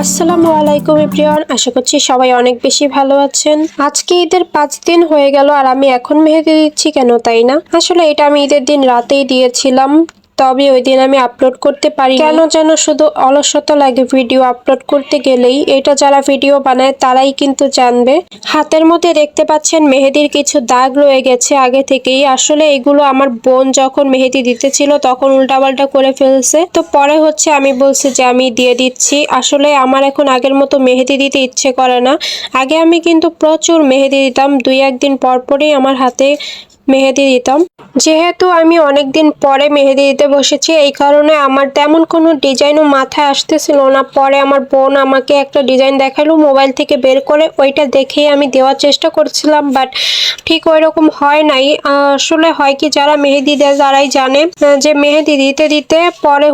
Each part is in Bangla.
আসসালামু আলাইকুম এভরিওয়ান, আশা করছি সবাই অনেক বেশি ভালো আছেন। আজকে ঈদের 5 দিন হয়ে গেল আর আমি এখন মেহেদি দিচ্ছি কেন, তাই না? আসলে এটা আমি ঈদের দিন রাতেই দিয়েছিলাম, তবে ওই দিন আমি আপলোড করতে পারি কেন যেন শুধু অলসতা লাগে ভিডিও আপলোড করতে গেলেই। এটা যারা ভিডিও বানায় তারাই কিন্তু জানবে। হাতের মধ্যে দেখতে পাচ্ছেন মেহেদির কিছু দাগ রয়ে গেছে আগে থেকেই। আসলে এগুলো আমার বোন যখন মেহেদি দিতেছিল তখন উল্টাপাল্টা করে ফেলছে, তো পরে আমি বলছি যে আমি দিয়ে দিচ্ছি। আসলে আমার এখন আগের মতো মেহেদি দিতে ইচ্ছে করে না। আগে আমি কিন্তু প্রচুর মেহেদি দিতাম, 2-1 দিন পর পরই আমার হাতে মেহেদি দিতাম। যেহেতু আমি অনেকদিন পরে মেহেদি দিতে বসেছি, এই কারণে আমার তেমন কোনো ডিজাইনও মাথায় আসতেছিল না। পরে আমার বোন আমাকে একটা ডিজাইন দেখালো মোবাইল থেকে বের করে, ওইটা দেখেই আমি দেওয়ার চেষ্টা করছিলাম, বাট ঠিক ওই রকম হয় নাই। আসলে হয় কি, যারা মেহেদি দেয় তারাই জানে যে মেহেদি দিতে দিতে পরে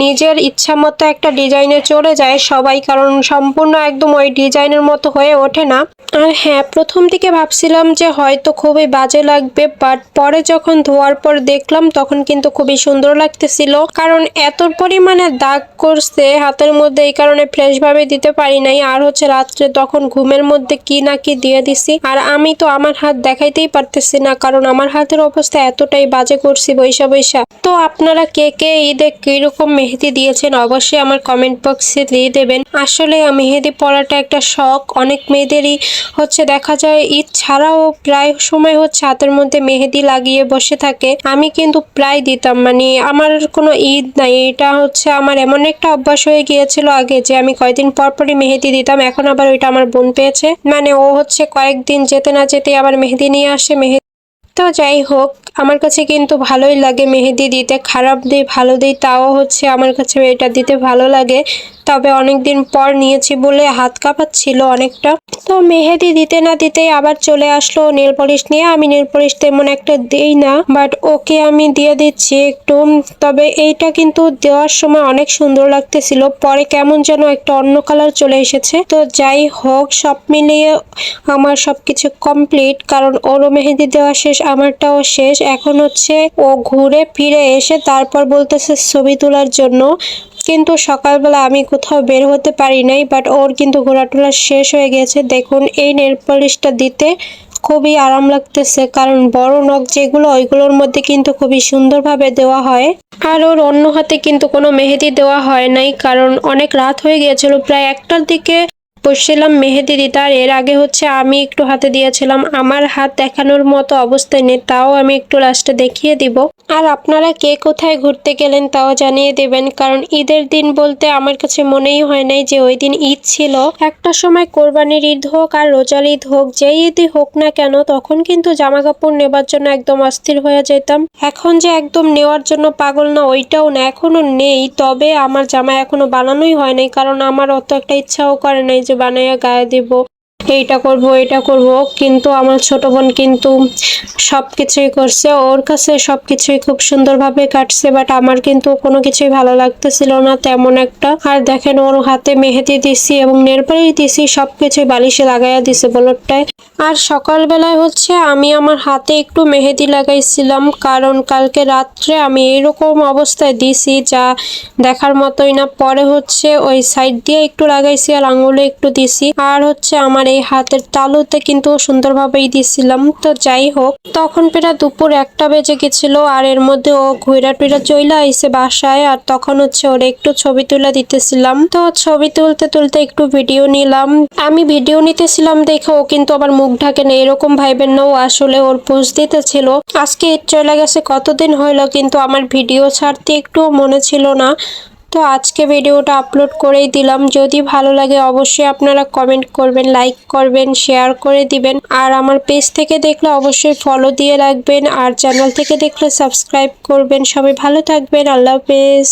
নিজের ইচ্ছা মতো একটা ডিজাইনে চলে যায় সবাই, কারণ সম্পূর্ণ একদম ওই ডিজাইনের মতো হয়ে ওঠে না। আর হ্যাঁ, প্রথম দিকে ভাবছিলাম যে হয়তো খুবই বাজে লাগবে, বাট পরে যখন ধোয়ার পর দেখলাম তখন কিন্তু খুবই সুন্দর লাগতেছিল। কারণ এত পরিমাণে দাগ করছে হাতের মধ্যে, এই কারণে ফ্রেশ ভাবে দিতে পারি নাই। আর রাত্রে তখন ঘুমের মধ্যে কি না কি দিয়ে দিছি, আর আমি তো আমার হাত দেখাইতেই পারতেছি না, কারণ আমার হাতের অবস্থা এতটাই বাজে করছি বৈশা বৈশা। তো আপনারা কে কে ঈদে কিরকম মেহেদি দিয়েছেন অবশ্যই আমার কমেন্ট বক্সে দিয়ে দেবেন। আসলে মেহেদি পরাটা একটা শখ, অনেক মেয়েদেরই দেখা যায় ঈদ ছাড়াও প্রায় সময় হাতের মধ্যে মেহেদি লাগিয়ে বসে থাকে। আমি কিন্তু প্রায় দিতাম, মানে আমার কোনো ঈদ নাই, এটা আমার এমন একটা অভ্যাস হয়ে গিয়েছিল আগে যে আমি কয়েকদিন পর পরই মেহেদি দিতাম। এখন আবার ওইটা আমার বোন পেয়েছে, মানে ও কয়েকদিন যেতে না যেতে আবার মেহেদি নিয়ে আসে। তো যাই হোক, আমার কাছে কিন্তু ভালোই লাগে মেহেদি দিতে, খারাপ দিই ভালো দিই তাও আমার কাছে এটা দিতে ভালো লাগে। তবে অনেকদিন পর নিয়েছি বলে হাত কাঁপাচ্ছিল অনেকটা। তো মেহেদি দিতে না দিতেই আবার চলে আসলো নেল পলিশ নিয়ে। আমি নেল পলিশ তেমন একটা দেই না, বাট ওকে আমি দিয়ে দিচ্ছি একটু। তবে এইটা কিন্তু দেওয়ার সময় অনেক সুন্দর লাগতেছিল, পরে কেমন যেন একটা অন্য কালার চলে এসেছে। তো যাই হোক, সব মিলিয়ে আমার সবকিছু কমপ্লিট, কারণ ওরও মেহেদি দেওয়া শেষ, আমারটাও শেষ। এখন ও ঘুরে ফিরে এসে তারপর বলতেছে ছবি তোলার জন্য, কিন্তু সকালবেলা আমি কোথাও বের হতে পারি নাই। বাট ওর কিন্তু ঘোরাটোলা শেষ হয়ে গেছে। দেখুন, এই নেল পলিশটা দিতে খুবই আরাম লাগতেছে, কারণ বড় নখ যেগুলো ওইগুলোর মধ্যে কিন্তু খুবই সুন্দরভাবে দেওয়া হয়। আর ওর অন্য হাতে কিন্তু কোনো মেহেদি দেওয়া হয় নাই, কারণ অনেক রাত হয়ে গিয়েছিল, প্রায় 1টার দিকে বসছিলাম মেহেদি দিতে। আর এর আগে আমি একটু হাতে দিয়েছিলাম, আমার হাত দেখানোর মতো অবস্থায় নেই, তাও আমি একটু লাস্টে দেখিয়ে দিব। আর আপনারা কে কোথায় ঘুরতে গেলেন তাও জানিয়ে দেবেন, কারণ ঈদের দিন বলতে আমার কাছে মনেই হয় নাই যে ওই দিন ঈদ ছিল। একটা সময় কোরবানির ঈদ হোক আর রোজার ঈদ হোক, যেই ঈদই হোক না কেন, তখন কিন্তু জামা কাপড় নেবার জন্য একদম অস্থির হয়ে যেতাম। এখন যে একদম নেওয়ার জন্য পাগল না, ওইটাও না, এখনো নেই। তবে আমার জামা এখনো বানানোই হয় নাই, কারণ আমার অত একটা ইচ্ছাও করে নাই যে বানাইয়া গায়ে দেব, এইটা করব এটা করব। কিন্তু আমার ছোট বোন কিন্তু সবকিছুই করছে, ওর কাছে সবকিছুই খুব সুন্দরভাবে কাটছে, বাট আমার কিন্তু কোনো কিছুই ভালো লাগতেছিল না তেমন একটা। আর দেখেন, ওর হাতে মেহেদি দিছি এবং নেল পলিশ দিছি, সবকিছুই বালিশে লাগাইয়া দিছে বলটায়। আর সকালবেলায় আমি আমার হাতে একটু মেহেদি লাগাইছিলাম, কারণ কালকে রাত্রে আমি এরকম অবস্থায় দিছি যা দেখার মতোই না। পরে ওই সাইড দিয়ে একটু লাগাইছি আর আঙুলে একটু দিছি, আর আমার এই হাতের তালুতে কিন্তু সুন্দরভাবেই দিছিলাম। তো যাই হোক, তখন প্রায় দুপুর 1টা বেজে গেছিল, আর এর মধ্যে ও ঘুরা টুইরা চইলা আইছে বাসায়। আর তখন ওরে একটু ছবি তুলে দিতেছিলাম। তো ছবি তুলতে তুলতে একটু ভিডিও নিলাম। আমি ভিডিও নিতেছিলাম দেখে ও কিন্তু আবার মুখ ঢাকে না, এরকম ভাইবেন না, ও আসলে ওর পোজ দিতেছিল। আজকে ঈদ চলে গেছে কতদিন হইলো, কিন্তু আমার ভিডিও ছাড়তে একটু মনে ছিল না। তো আজকে ভিডিওটা আপলোড করেই দিলাম। যদি ভালো লাগে অবশ্যই আপনারা কমেন্ট করবেন, লাইক করবেন, শেয়ার করে দিবেন। আর আমার পেজ থেকে দেখলে অবশ্যই ফলো দিয়ে রাখবেন, আর চ্যানেল থেকে দেখলে সাবস্ক্রাইব করবেন। সবাই ভালো থাকবেন, আল্লাহ হাফেজ।